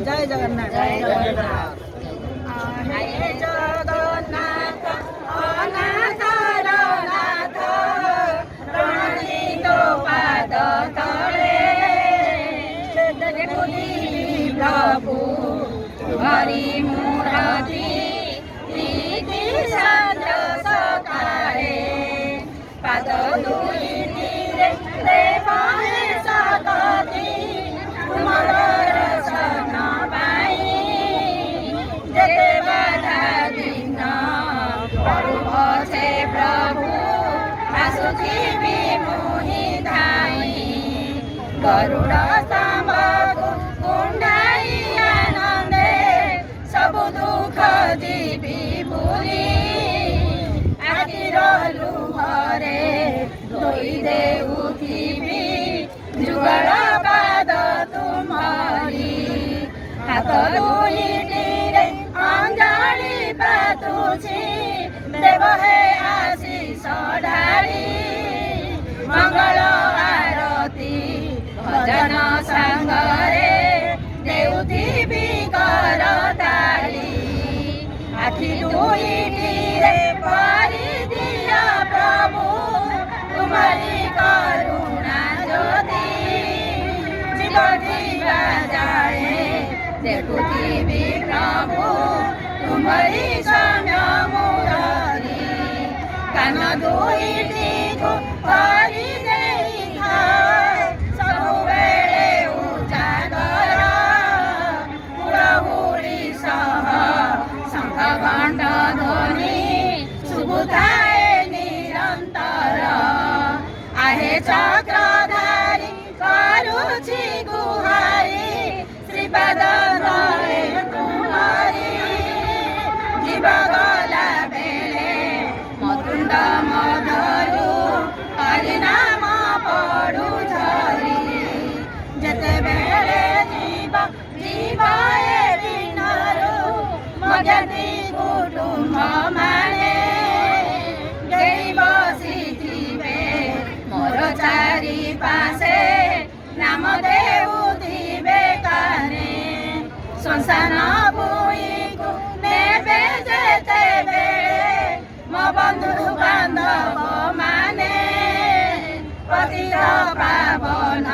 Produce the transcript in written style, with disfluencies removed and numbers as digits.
जय जगन्नाथ जय जगन्नाथ हे जगन्नाथ अनाथ नाथ प्रणीत पाद तले प्रभु हरि मूर्ति नीति चंद्र सकाळे पाद दुई तीरे देव सकती तुमर रसन पाई जेते बाधा दिन प्रभु से प्रभु आसुची विमुहि धाई गरुड़ स्तंभ कुंडाई आनंदे सब दुख जीवी भूली आखिर लुहरे धोई देउथिबी जुगल पाद तुम्हारी हाथ दुईटिरे अंजलि पातुछि देव हे आशीष ढाली मंगल आरती भजन सांगरे देउथिबी करताली आखि दुईटिरे पारी दिया प्रभु तुम्हारी करुणा ज्योति जीवन जीवा जाए देखुथिबी प्रभु तुम्हारी सौम्य मुरारी कान दुईटी पारी देई थाए सबुबेले उजागर हुड़हुड़ी सह शंख घंट ध्वनि शुभुताए निरंतर आहे चक्रधारी करुछि गुहारी श्रीपाद तले तुम्हारी जीव गला बेले मधुंड मधुरु हरिनाम पढ़ु झरी जेते बेले जीव जीव ए बिनरु मजती कुटुंब माने गेई बसिथिबे मोर चारि पासे नाम देउथिबे काने संसान भूइको नेबे जेते बेले मो बंधु बांधव माने पतित पावन